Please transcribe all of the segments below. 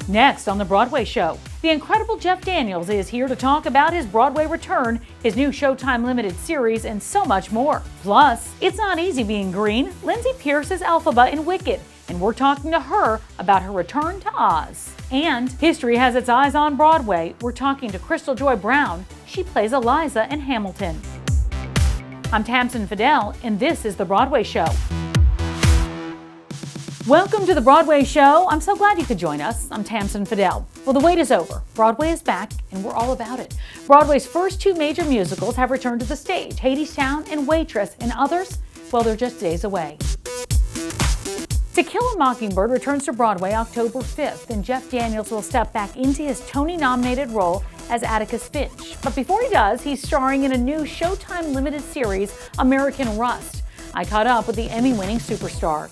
Next on The Broadway Show, the incredible Jeff Daniels is here to talk about his Broadway return, his new Showtime limited series, and so much more. Plus, it's not easy being green. Lindsay Pierce is Elphaba in Wicked, and we're talking to her about her return to Oz. And history has its eyes on Broadway. We're talking to Crystal Joy Brown. She plays Eliza in Hamilton. I'm Tamsen Fadal, and this is The Broadway Show. Welcome to The Broadway Show. I'm so glad you could join us. I'm Tamsen Fadal. Well, the wait is over. Broadway is back, and we're all about it. Broadway's first two major musicals have returned to the stage, Hadestown and Waitress, and others, well, they're just days away. To Kill a Mockingbird returns to Broadway October 5th, and Jeff Daniels will step back into his Tony-nominated role as Atticus Finch. But before he does, he's starring in a new Showtime limited series, American Rust. I caught up with the Emmy-winning superstar.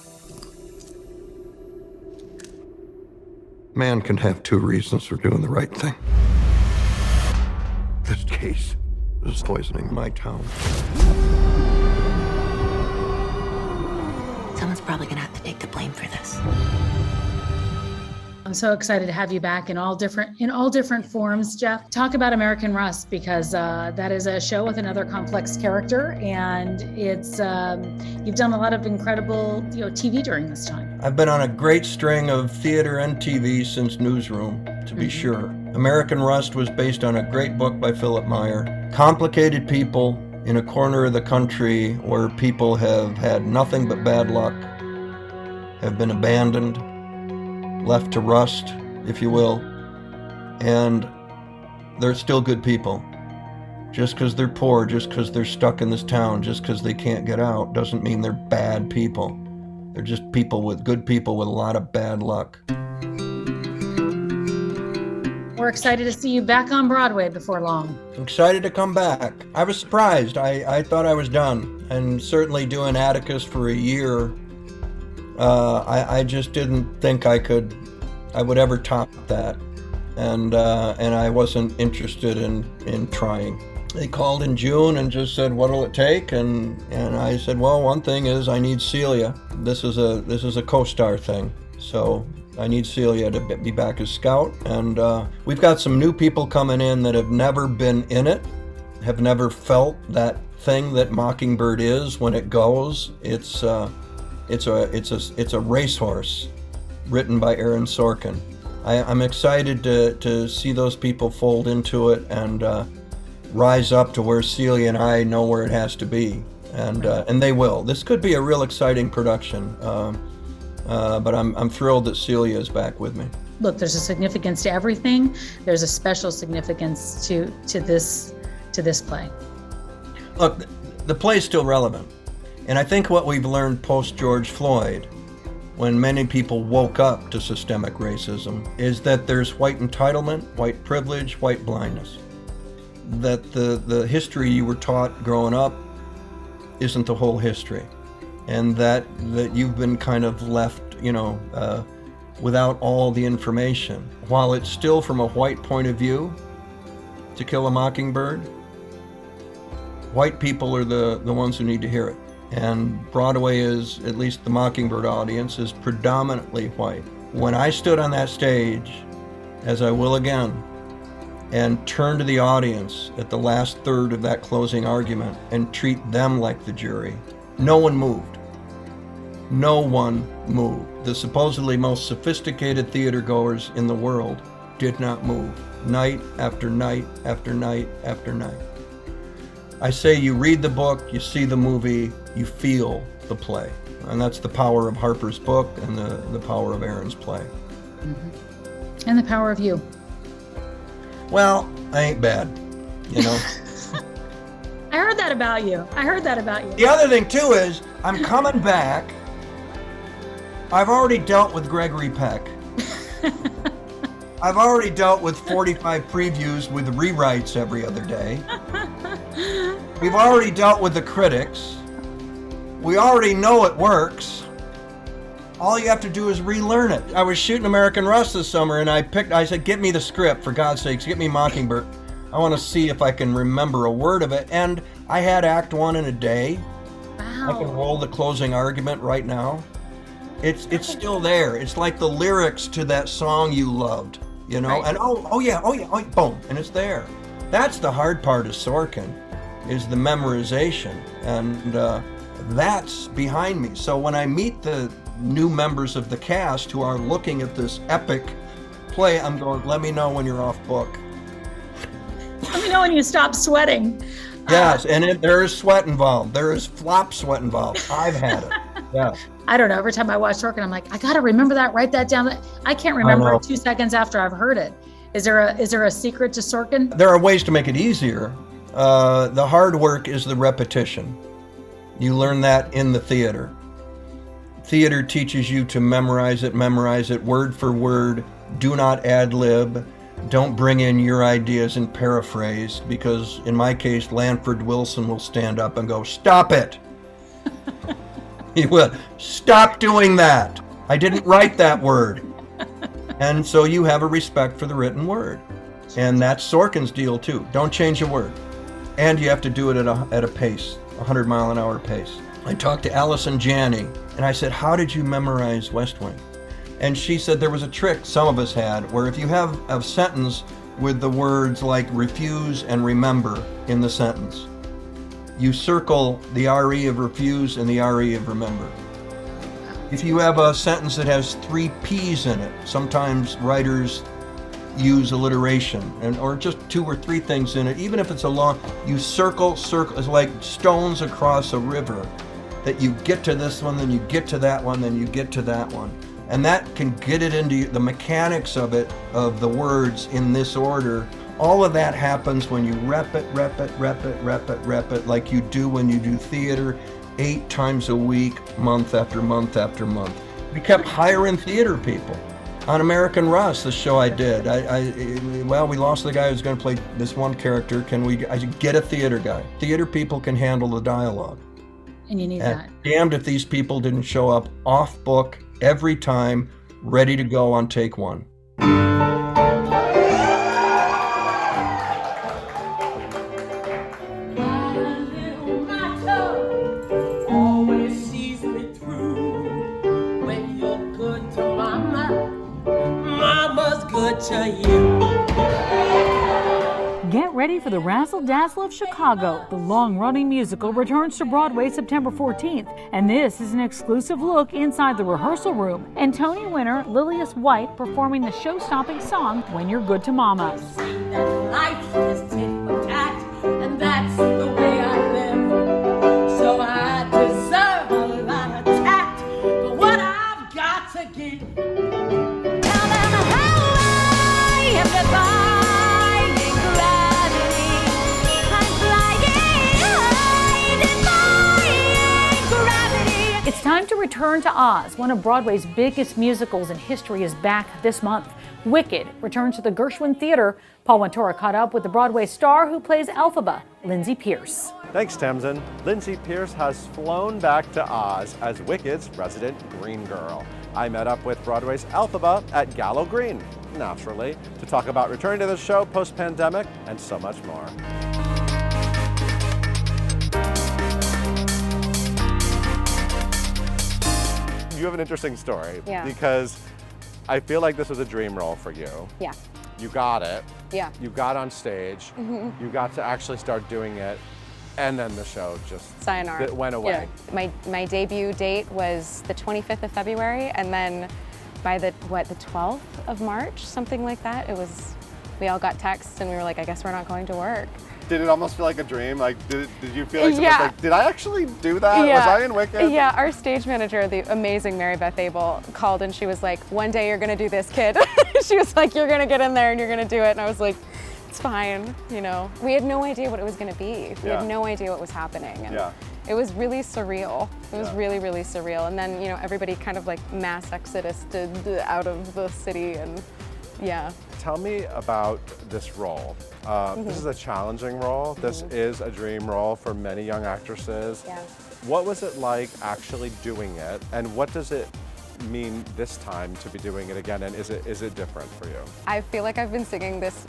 Man can have two reasons for doing the right thing. This case is poisoning my town. Someone's probably gonna have to take the blame for this. I'm so excited to have you back in all different forms, Jeff. Talk about American Rust, because that is a show with another complex character, and it's you've done a lot of incredible TV during this time. I've been on a great string of theater and TV since Newsroom, to be sure. American Rust was based on a great book by Philip Meyer. Complicated people in a corner of the country where people have had nothing but bad luck, have been abandoned, left to rust, if you will, and they're still good people. Just because they're poor, just because they're stuck in this town, just because they can't get out, doesn't mean they're bad people. They're just good people with a lot of bad luck. We're excited to see you back on Broadway before long. I'm excited to come back. I was surprised. I thought I was done, and certainly doing Atticus for a year, I just didn't think I would ever top that, and I wasn't interested in trying. They called in June and just said, "What'll it take?" And I said, "Well, one thing is I need Celia. This is a co-star thing, so I need Celia to be back as Scout." And we've got some new people coming in that have never been in it, have never felt that thing that Mockingbird is when it goes. It's a racehorse written by Aaron Sorkin. I'm excited to see those people fold into it and rise up to where Celia and I know where it has to be, and they will. This could be a real exciting production, but I'm thrilled that Celia is back with me. Look, there's a significance to everything. There's a special significance to this play. Look, the play's still relevant. And I think what we've learned post-George Floyd, when many people woke up to systemic racism, is that there's white entitlement, white privilege, white blindness. That the history you were taught growing up isn't the whole history. And that you've been kind of left, without all the information. While it's still from a white point of view, To Kill a Mockingbird, white people are the ones who need to hear it. And Broadway is, at least the Mockingbird audience, is predominantly white. When I stood on that stage, as I will again, and turn to the audience at the last third of that closing argument and treat them like the jury, no one moved. No one moved. The supposedly most sophisticated theater goers in the world did not move, night after night after night after night. I say you read the book, you see the movie, you feel the play. And that's the power of Harper's book and the power of Aaron's play. Mm-hmm. And the power of you. Well, I ain't bad, I heard that about you. The other thing, too, is I'm coming back. I've already dealt with Gregory Peck. I've already dealt with 45 previews with rewrites every other day. We've already dealt with the critics. We already know it works. All you have to do is relearn it. I was shooting American Rust this summer, and I said, "Get me the script, for God's sakes, get me Mockingbird. I want to see if I can remember a word of it." And I had Act 1 in a day. Wow. I can roll the closing argument right now. It's still there. It's like the lyrics to that song you loved, you know? Right. And oh yeah, boom, and it's there. That's the hard part of Sorkin, is the memorization, and that's behind me. So when I meet the new members of the cast who are looking at this epic play, I'm going, let me know when you're off book. Let me know when you stop sweating. Yes, and there is sweat involved. There is flop sweat involved. I've had it. Yeah. I don't know. Every time I watch Sorkin, I'm like, I got to remember that, write that down. I can't remember know. it 2 seconds after I've heard it. Is there a secret to Sorkin? There are ways to make it easier. The hard work is the repetition. You learn that in the theater. Theater teaches you to memorize it word for word. Do not ad lib. Don't bring in your ideas and paraphrase, because in my case, Lanford Wilson will stand up and go, stop it. He will. Stop doing that. I didn't write that word. And so you have a respect for the written word. And that's Sorkin's deal too. Don't change a word. And you have to do it at a pace, 100-mile-an-hour pace. I talked to Allison Janney, and I said, how did you memorize West Wing? And she said there was a trick some of us had, where if you have a sentence with the words like refuse and remember in the sentence, you circle the RE of refuse and the RE of remember. If you have a sentence that has 3 P's in it, sometimes writers use alliteration, or just 2 or 3 things in it, even if it's a long, you circle, it's like stones across a river, that you get to this one, then you get to that one, then you get to that one. And that can get it into the mechanics of it, of the words in this order. All of that happens when you rep it, like you do when you do theater 8 times a week, month after month after month. We kept hiring theater people. On American Rust, the show I did, well, we lost the guy who's going to play this one character. I said, get a theater guy. Theater people can handle the dialogue. And you need And that. damned if these people didn't show up off book every time, ready to go on take 1. Always sees me through. When you're good to mama, mama's good to you. Get ready for the Razzle Dazzle of Chicago. The long-running musical returns to Broadway September 14th, and this is an exclusive look inside the rehearsal room. And Tony winner Lillias White performing the show-stopping song "When You're Good to Mama." That life is tit for tat, and that's the way I live. So I deserve a lot of tact for what I've got to give. Tell them how I am defying gravity. I'm flying high, defying gravity. It's time to return to Oz. One of Broadway's biggest musicals in history is back this month. Wicked returns to the Gershwin Theater. Paul Ventura caught up with the Broadway star who plays Elphaba, Lindsay Pierce. Thanks, Tamsin. Lindsay Pierce has flown back to Oz as Wicked's resident green girl. I met up with Broadway's Elphaba at Gallo Green, naturally, to talk about returning to the show post-pandemic and so much more. You have an interesting story. Yeah. Because I feel like this was a dream role for you. Yeah, You got it. yeah. You got on stage. You got to actually start doing it. And then the show just Sayonara. it went away. Yeah. My debut date was the 25th of February, and then by the 12th of March, something like that, we all got texts and we were like, I guess we're not going to work. Did it almost feel like a dream? Like, did you feel like, Yeah. like, did I actually do that? Was I in Wicked? Yeah, our stage manager, the amazing Mary Beth Abel, called and she was like, one day you're gonna do this, kid. She was like, you're gonna get in there and you're gonna do it. And I was like, it's fine, you know. We had no idea what it was gonna be. We Yeah. had no idea what was happening. And Yeah. it was really surreal. It was Yeah. really, really surreal. And then, you know, everybody kind of like mass exodus out of the city, and yeah. Tell me about this role. This is a challenging role. This is a dream role for many young actresses. Yeah. What was it like actually doing it, and what does it mean this time to be doing it again, and is it different for you? I feel like I've been singing this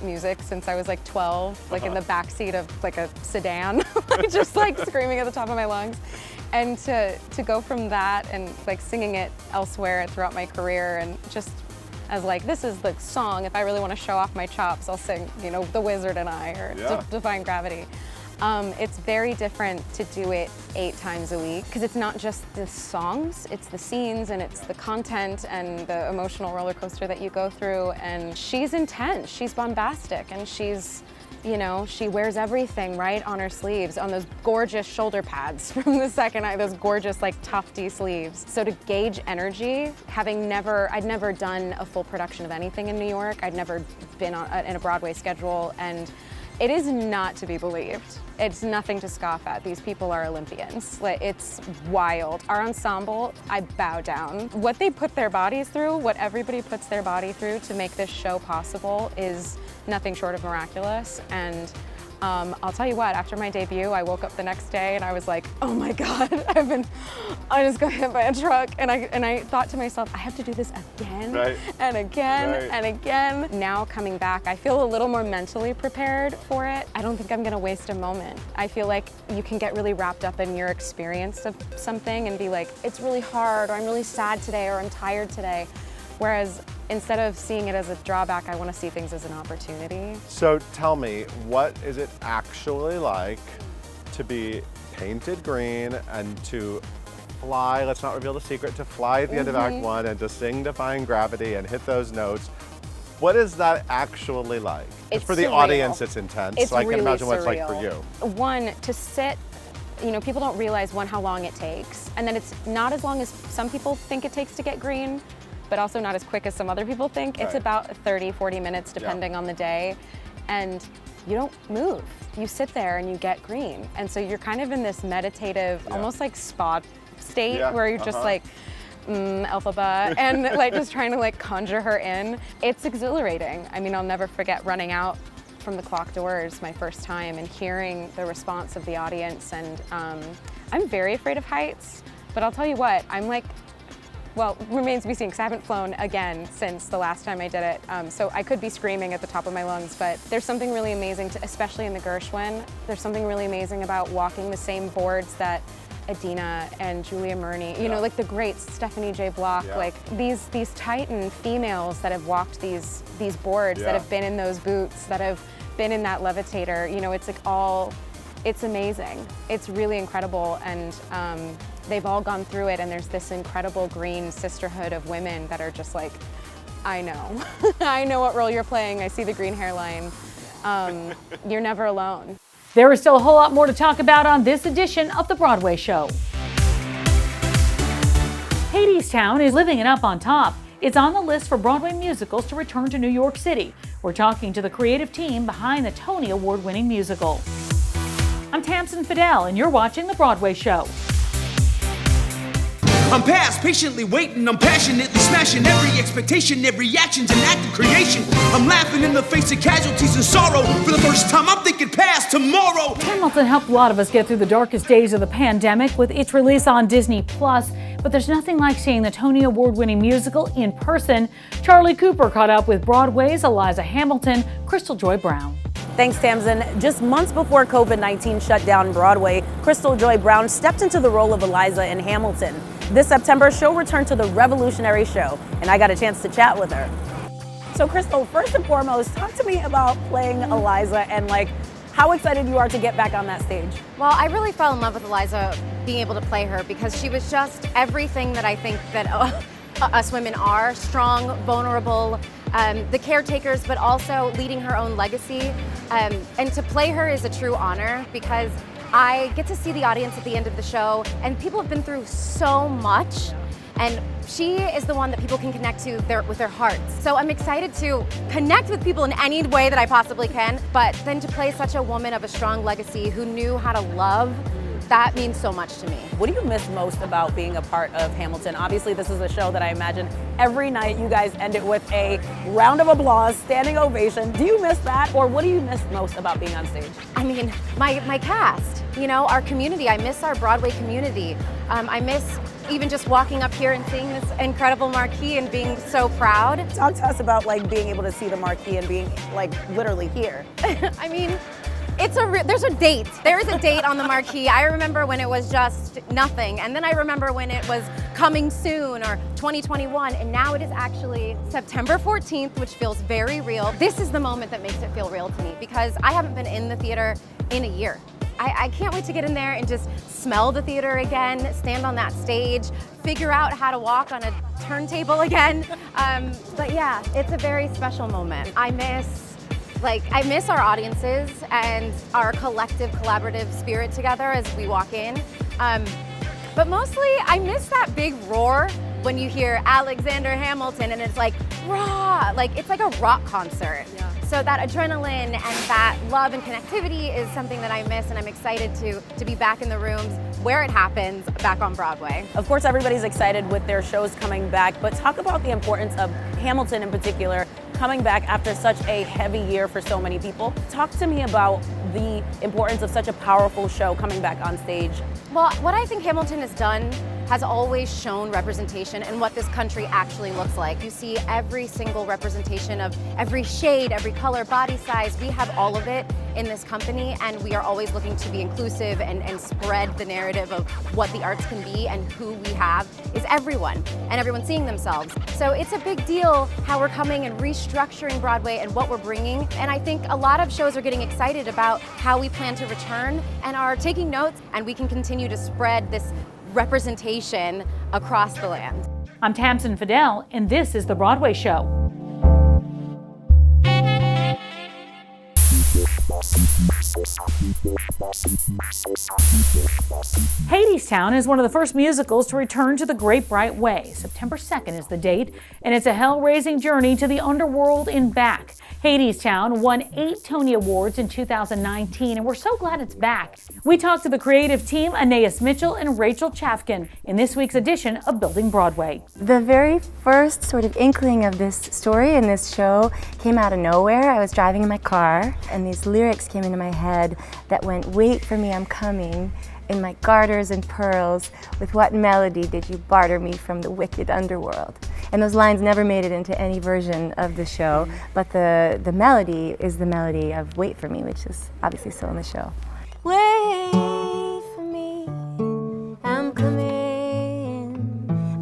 music since I was like 12, like in the backseat of like a sedan, like just like screaming at the top of my lungs. And to go from that and like singing it elsewhere throughout my career, and just as like, this is the song, if I really want to show off my chops, I'll sing, you know, The Wizard and I, or Defying Gravity. It's very different to do it 8 times a week, because it's not just the songs, it's the scenes and it's the content and the emotional roller coaster that you go through. And she's intense, she's bombastic, and she's, you know, she wears everything right on her sleeves, on those gorgeous shoulder pads from the second eye, those gorgeous like tufty sleeves. So to gauge energy, I'd never done a full production of anything in New York. I'd never been in a Broadway schedule, and it is not to be believed. It's nothing to scoff at. These people are Olympians. Like, it's wild. Our ensemble, I bow down. What they put their bodies through, what everybody puts their body through to make this show possible is nothing short of miraculous. And I'll tell you what, after my debut, I woke up the next day and I was like, oh my God, I just got hit by a truck. And I thought to myself, I have to do this again and again and again. Now coming back, I feel a little more mentally prepared for it. I don't think I'm gonna waste a moment. I feel like you can get really wrapped up in your experience of something and be like, it's really hard, or I'm really sad today, or I'm tired today. Whereas instead of seeing it as a drawback, I want to see things as an opportunity. So tell me, what is it actually like to be painted green and to fly, let's not reveal the secret, to fly at the end of Act 1 and to sing Defying Gravity and hit those notes? What is that actually like? It's for the surreal. Audience, it's intense, it's so I can really imagine what it's like for surreal. you. One, to sit, you know, people don't realize, one, how long it takes, and then it's not as long as some people think it takes to get green, but also not as quick as some other people think. It's about 30, 40 minutes depending on the day. And you don't move. You sit there and you get green. And so you're kind of in this meditative, almost like spa state where you're just like, Elphaba, and like just trying to like conjure her in. It's exhilarating. I mean, I'll never forget running out from the clock doors my first time and hearing the response of the audience. And I'm very afraid of heights, but I'll tell you what, I'm like, well, remains to be seen, because I haven't flown again since the last time I did it. So I could be screaming at the top of my lungs, but there's something really amazing, especially in the Gershwin, there's something really amazing about walking the same boards that Adina and Julia Murney, you know, like the greats, Stephanie J. Block, like these Titan females that have walked these boards, that have been in those boots, that have been in that levitator, you know, it's like it's amazing. It's really incredible, and they've all gone through it, and there's this incredible green sisterhood of women that are just like, I know. I know what role you're playing. I see the green hairline. You're never alone. There is still a whole lot more to talk about on this edition of The Broadway Show. Hadestown is living it up on top. It's on the list for Broadway musicals to return to New York City. We're talking to the creative team behind the Tony Award-winning musical. I'm Tamsen Fidel, and you're watching The Broadway Show. I'm past patiently waiting, I'm passionately smashing every expectation, every action's an act of creation. I'm laughing in the face of casualties and sorrow. For the first time, I'm thinking past tomorrow. Hamilton helped a lot of us get through the darkest days of the pandemic with its release on Disney+, but there's nothing like seeing the Tony Award-winning musical in person. Charlie Cooper caught up with Broadway's Eliza Hamilton, Crystal Joy Brown. Thanks, Tamsen. Just months before COVID-19 shut down Broadway, Crystal Joy Brown stepped into the role of Eliza in Hamilton. This September, she'll return to the revolutionary show, and I got a chance to chat with her. So Crystal, first and foremost, talk to me about playing Eliza and like how excited you are to get back on that stage. Well, I really fell in love with Eliza being able to play her because she was just everything that I think that us women are: strong, vulnerable, the caretakers, but also leading her own legacy. And to play her is a true honor because I get to see the audience at the end of the show, and people have been through so much, and she is the one that people can connect to with their hearts. So I'm excited to connect with people in any way that I possibly can, but then to play such a woman of a strong legacy who knew how to love, that means so much to me. What do you miss most about being a part of Hamilton? Obviously, this is a show that I imagine every night you guys end it with a round of applause, standing ovation. Do you miss that, or what do you miss most about being on stage? I mean, my cast, you know, our community. I miss our Broadway community. I miss even just walking up here and seeing this incredible marquee and being so proud. Talk to us about like being able to see the marquee and being like literally here. I mean, there's a date. There is a date on the marquee. I remember when it was just nothing, and then I remember when it was coming soon or 2021, and now it is actually September 14th, which feels very real. This is the moment that makes it feel real to me because I haven't been in the theater in a year. I can't wait to get in there and just smell the theater again, stand on that stage, figure out how to walk on a turntable again. But yeah, it's a very special moment. I miss our audiences and our collective collaborative spirit together as we walk in. But mostly I miss that big roar when you hear Alexander Hamilton and it's like, rah, like it's like a rock concert. Yeah. So that adrenaline and that love and connectivity is something that I miss, and I'm excited to be back in the rooms where it happens, back on Broadway. Of course, everybody's excited with their shows coming back, but talk about the importance of Hamilton in particular coming back after such a heavy year for so many people. Talk to me about the importance of such a powerful show coming back on stage. Well, what I think Hamilton has done has always shown representation and what this country actually looks like. You see every single representation of every shade, every color, body size. We have all of it in this company, and we are always looking to be inclusive and spread the narrative of what the arts can be, and who we have is everyone, and everyone seeing themselves. So it's a big deal how we're coming and restructuring Broadway and what we're bringing, and I think a lot of shows are getting excited about how we plan to return and are taking notes, and we can continue to spread this representation across the land. I'm Tamsen Fadal, and this is The Broadway Show. Hadestown is one of the first musicals to return to the Great Bright Way. September 2nd is the date, and it's a hell-raising journey to the underworld and back. Hadestown won 8 Tony Awards in 2019, and we're so glad it's back. We talked to the creative team, Anais Mitchell and Rachel Chafkin, in this week's edition of Building Broadway. The very first sort of inkling of this story and this show came out of nowhere. I was driving in my car, and these lyrics came into my head that went, "Wait for me, I'm coming. In my garters and pearls, with what melody did you barter me from the wicked underworld?" And those lines never made it into any version of the show, but the melody is the melody of Wait for Me, which is obviously still in the show. Wait for me, I'm coming.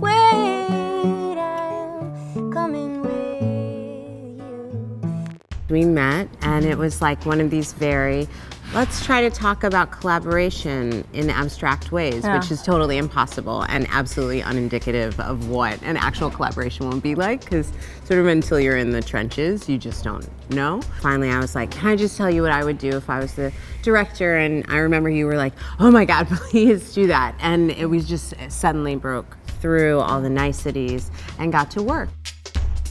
Wait, I'm coming with you. We met, and it was like one of these very, let's try to talk about collaboration in abstract ways, which is totally impossible and absolutely unindicative of what an actual collaboration will be like, because sort of until you're in the trenches, you just don't know. Finally, I was like, can I just tell you what I would do if I was the director? And I remember you were like, oh my God, please do that. And it was just suddenly broke through all the niceties and got to work.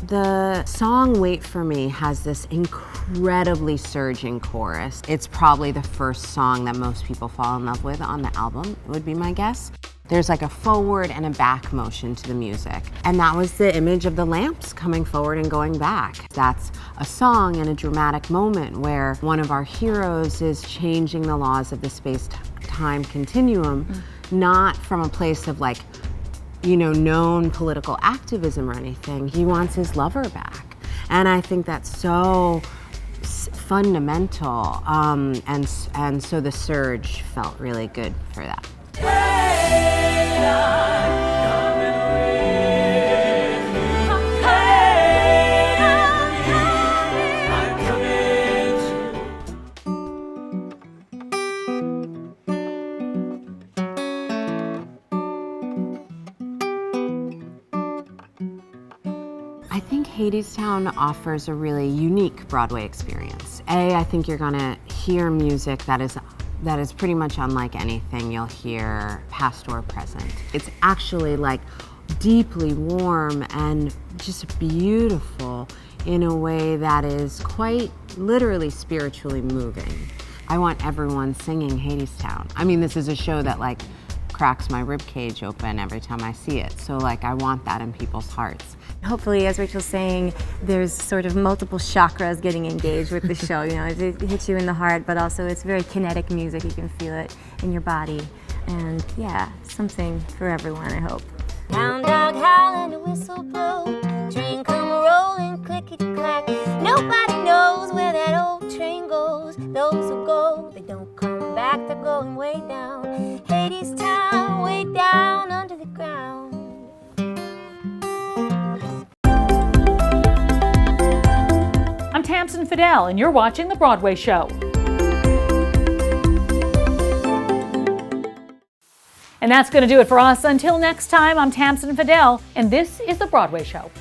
The song Wait for Me has this incredibly surging chorus. It's probably the first song that most people fall in love with on the album, would be my guess. There's like a forward and a back motion to the music. And that was the image of the lamps coming forward and going back. That's a song and a dramatic moment where one of our heroes is changing the laws of the space-time continuum, not from a place of like, you know, known political activism or anything. He wants his lover back. And I think that's so fundamental. And so the surge felt really good for that. I think Hadestown offers a really unique Broadway experience. I think you're gonna hear music that is pretty much unlike anything you'll hear past or present. It's actually like deeply warm and just beautiful in a way that is quite literally spiritually moving. I want everyone singing Hadestown. I mean, this is a show that like cracks my rib cage open every time I see it. So like I want that in people's hearts. Hopefully, as Rachel's saying, there's sort of multiple chakras getting engaged with the show. You know, it hits you in the heart, but also it's very kinetic music. You can feel it in your body. And yeah, something for everyone, I hope. Hound dog howl and a whistle blow. Train come rolling, clickety-clack. Nobody knows where that old train goes. Those who go, they don't come back. They're going way down. Hades Town, way down under the ground. I'm Tamsin Fidel, and you're watching The Broadway Show. And that's going to do it for us. Until next time, I'm Tamsin Fidel, and this is The Broadway Show.